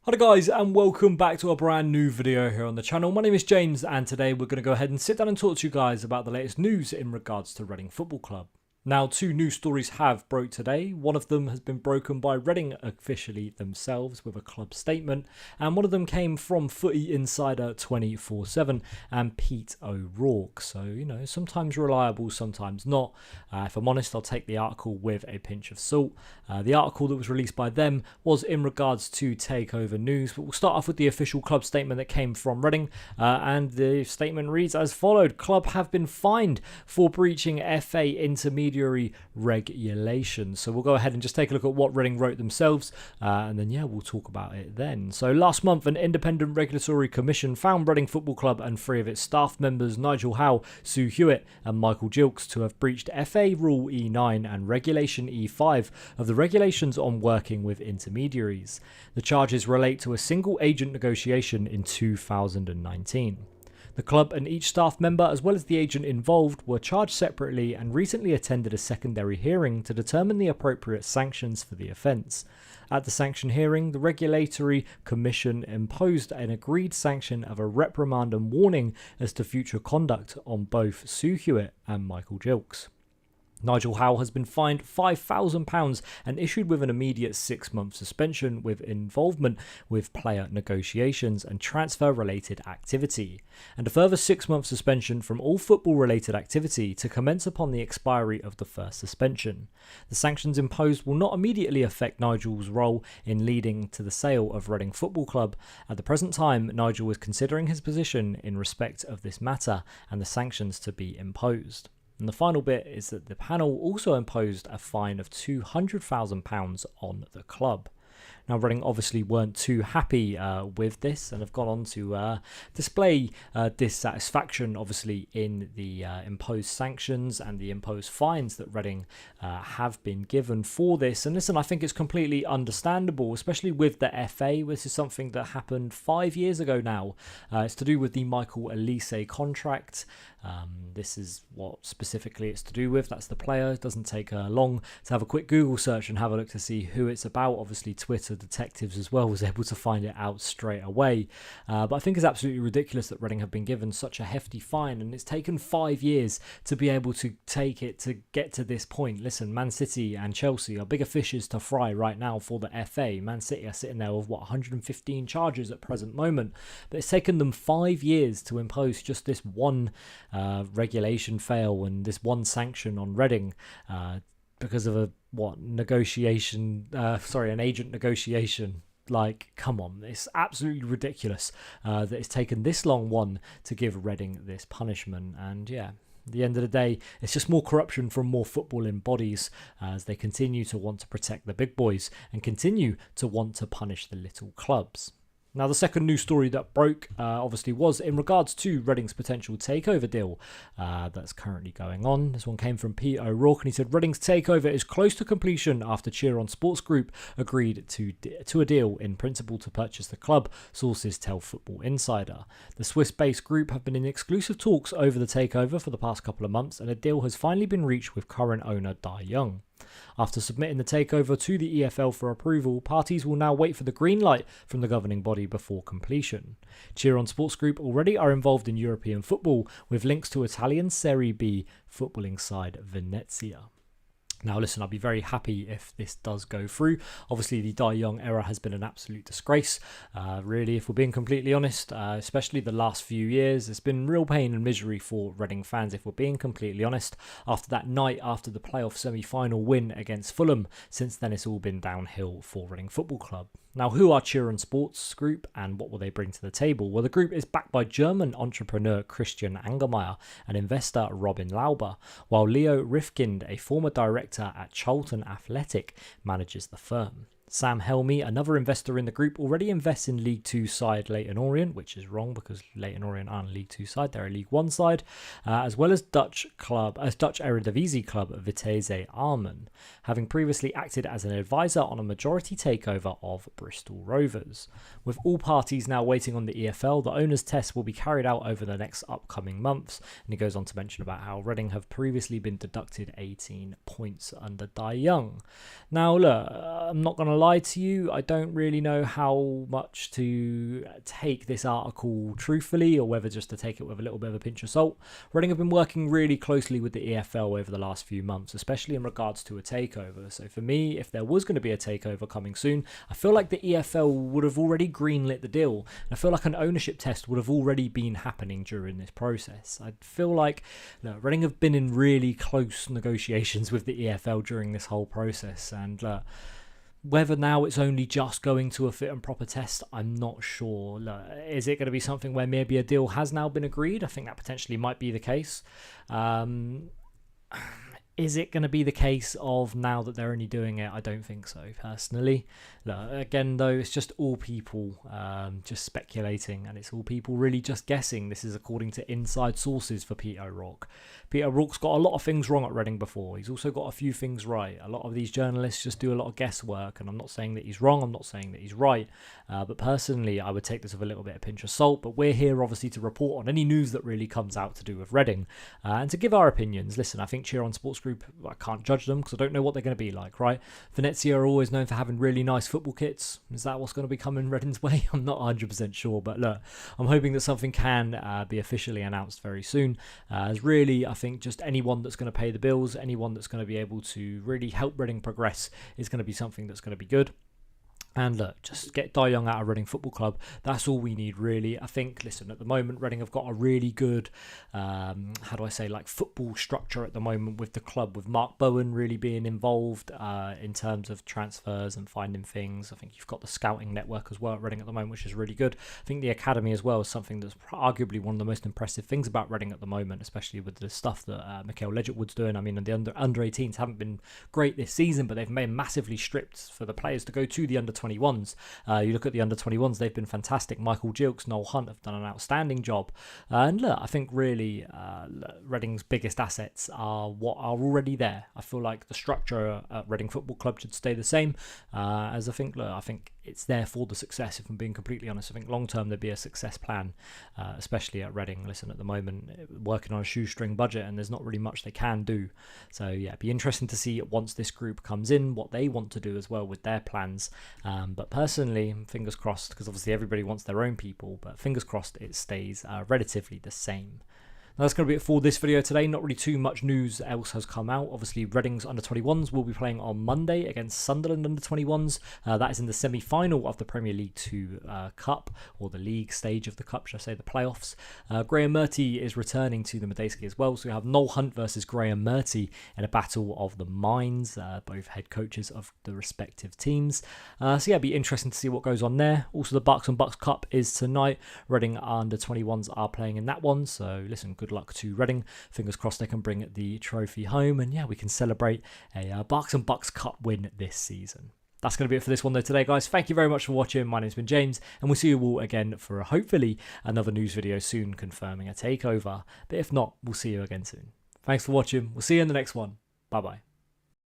Hi guys, and welcome back to a brand new video here on the channel. My name is James, and today we're going to go ahead and sit down and talk to you guys about the latest news in regards to Reading Football Club. Now, two news stories have broke today. One of them has been broken by Reading officially themselves with a club statement, and one of them came from Footy Insider 24/7 and Pete O'Rourke. So, sometimes reliable, sometimes not. If I'm honest, I'll take the article with a pinch of salt. The article that was released by them was in regards to Takeover news, but we'll start off with the official club statement that came from Reading, and the statement reads as followed. Club have been fined for breaching FA intermediary regulations. So we'll go ahead and just take a look at what Reading wrote themselves, and then we'll talk about it then. So last month, an independent regulatory commission found Reading Football Club and three of its staff members, Nigel Howe, Sue Hewitt and Michael Gilks, to have breached FA Rule E9 and Regulation E5 of the regulations on working with intermediaries. The charges relate to a single agent negotiation in 2019. The club and each staff member, as well as the agent involved, were charged separately and recently attended a secondary hearing to determine the appropriate sanctions for the offence. At the sanction hearing, the Regulatory Commission imposed an agreed sanction of a reprimand and warning as to future conduct on both Sue Hewitt and Michael Gilks. Nigel Howe has been fined £5,000 and issued with an immediate 6-month suspension with involvement with player negotiations and transfer-related activity, and a further 6-month suspension from all football-related activity to commence upon the expiry of the first suspension. The sanctions imposed will not immediately affect Nigel's role in leading to the sale of Reading Football Club. At the present time, Nigel is considering his position in respect of this matter and the sanctions to be imposed. And the final bit is that the panel also imposed a fine of £200,000 on the club. Now, Reading obviously weren't too happy with this and have gone on to display dissatisfaction, obviously, in the imposed sanctions and the imposed fines that Reading have been given for this. And listen, I think it's completely understandable, especially with the FA. This is something that happened 5 years ago now. It's to do with the Michael Elise contract. This is what specifically it's to do with. That's the player. It doesn't take long to have a quick Google search and have a look to see who it's about. Obviously, Twitter detectives as well was able to find it out straight away. But I think it's absolutely ridiculous that Reading have been given such a hefty fine, and it's taken 5 years to be able to take it to get to this point. Listen, Man City and Chelsea are bigger fishes to fry right now for the FA. Man City are sitting there with 115 charges at present moment, but it's taken them 5 years to impose just this one regulation fail and this one sanction on Reading because of an agent negotiation. Like, come on, it's absolutely ridiculous that it's taken this long to give Reading this punishment. And at the end of the day, it's just more corruption from more footballing bodies as they continue to want to protect the big boys and continue to want to punish the little clubs. Now, the second news story that broke obviously was in regards to Reading's potential takeover deal that's currently going on. This one came from Pete O'Rourke, and he said Reading's takeover is close to completion after Cheer On Sports Group agreed to a deal in principle to purchase the club, sources tell Football Insider. The Swiss-based group have been in exclusive talks over the takeover for the past couple of months, and a deal has finally been reached with current owner Dai Young. After submitting the takeover to the EFL for approval, parties will now wait for the green light from the governing body before completion. Cheer On Sports Group already are involved in European football, with links to Italian Serie B footballing side Venezia. Now, listen, I'll be very happy if this does go through. Obviously, the Dai Young era has been an absolute disgrace, really, if we're being completely honest, especially the last few years. It's been real pain and misery for Reading fans, if we're being completely honest. After that night, after the playoff semi-final win against Fulham, since then it's all been downhill for Reading Football Club. Now, who are Cheer On Sports Group and what will they bring to the table? Well, the group is backed by German entrepreneur Christian Angermeier and investor Robin Lauber, while Leo Rifkind, a former director at Charlton Athletic, manages the firm. Sam Helmy, another investor in the group, already invests in League 2 side Leyton Orient, which is wrong because Leyton Orient aren't a League 2 side, they're a League 1 side, as well as Dutch Eredivisie club Vitesse Arnhem, having previously acted as an advisor on a majority takeover of Bristol Rovers. With all parties now waiting on the EFL, the owner's test will be carried out over the next upcoming months, and he goes on to mention about how Reading have previously been deducted 18 points under Dai Young. Now look, I'm not going to lie to you, I don't really know how much to take this article truthfully, or whether just to take it with a little bit of a pinch of salt. Reading have been working really closely with the EFL over the last few months, especially in regards to a takeover. So for me, if there was going to be a takeover coming soon, I feel like the EFL would have already greenlit the deal. And I feel like an ownership test would have already been happening during this process. I feel like Reading have been in really close negotiations with the EFL during this whole process, and whether now it's only just going to a fit and proper test, I'm not sure. Is it going to be something where maybe a deal has now been agreed? I think that potentially might be the case. Is it going to be the case of now that they're only doing it? I don't think so, personally. Again, though, it's just all people just speculating, and it's all people really just guessing. This is according to inside sources for Peter O'Rourke. Peter O'Rourke's got a lot of things wrong at Reading before. He's also got a few things right. A lot of these journalists just do a lot of guesswork, and I'm not saying that he's wrong, I'm not saying that he's right, but personally, I would take this with a little bit of pinch of salt. But we're here, obviously, to report on any news that really comes out to do with Reading, and to give our opinions. Listen, I think Cheer On Sports Group, I can't judge them because I don't know what they're going to be like, right? Venezia are always known for having really nice football kits. Is that what's going to be coming Reading's way? I'm not 100% sure, but look, I'm hoping that something can be officially announced very soon, as really, I think just anyone that's going to pay the bills, anyone that's going to be able to really help Reading progress is going to be something that's going to be good. And look, just get Die Young out of Reading Football Club. That's all we need, really. I think, listen, at the moment, Reading have got a really good, football structure at the moment with the club, with Mark Bowen really being involved in terms of transfers and finding things. I think you've got the scouting network as well at Reading at the moment, which is really good. I think the academy as well is something that's arguably one of the most impressive things about Reading at the moment, especially with the stuff that Mikael Ledgerwood's doing. I mean, the under 18s haven't been great this season, but they've made massively stripped for the players to go to the under 21s. You look at the under 21s, they've been fantastic. Michael Gilks, Noel Hunt have done an outstanding job. And look, I think really Reading's biggest assets are what are already there. I feel like the structure at Reading Football Club should stay the same. I think it's there for the success, if I'm being completely honest. I think long term there'd be a success plan, especially at Reading. Listen, at the moment, working on a shoestring budget, and there's not really much they can do. So yeah, it'd be interesting to see once this group comes in, what they want to do as well with their plans. But personally, fingers crossed, because obviously everybody wants their own people, but fingers crossed it stays relatively the same. Now, that's going to be it for this video today. Not really too much news else has come out. Obviously, Reading's under-21s will be playing on Monday against Sunderland under-21s. That is in the semi-final of the Premier League 2 Cup, or the league stage of the Cup, should I say, the playoffs. Graham Murty is returning to the Medeski as well. So we have Noel Hunt versus Graham Murty in a battle of the minds, both head coaches of the respective teams. So yeah, it'll be interesting to see what goes on there. Also, the Bucks and Bucks Cup is tonight. Reading under-21s are playing in that one. So listen, good luck to Reading. Fingers crossed they can bring the trophy home, and yeah, we can celebrate a Bucks and Bucks Cup win this season. That's going to be it for this one though today, guys. Thank you very much for watching. My name's been James, and we'll see you all again for hopefully another news video soon confirming a takeover. But if not, we'll see you again soon. Thanks for watching. We'll see you in the next one. Bye bye.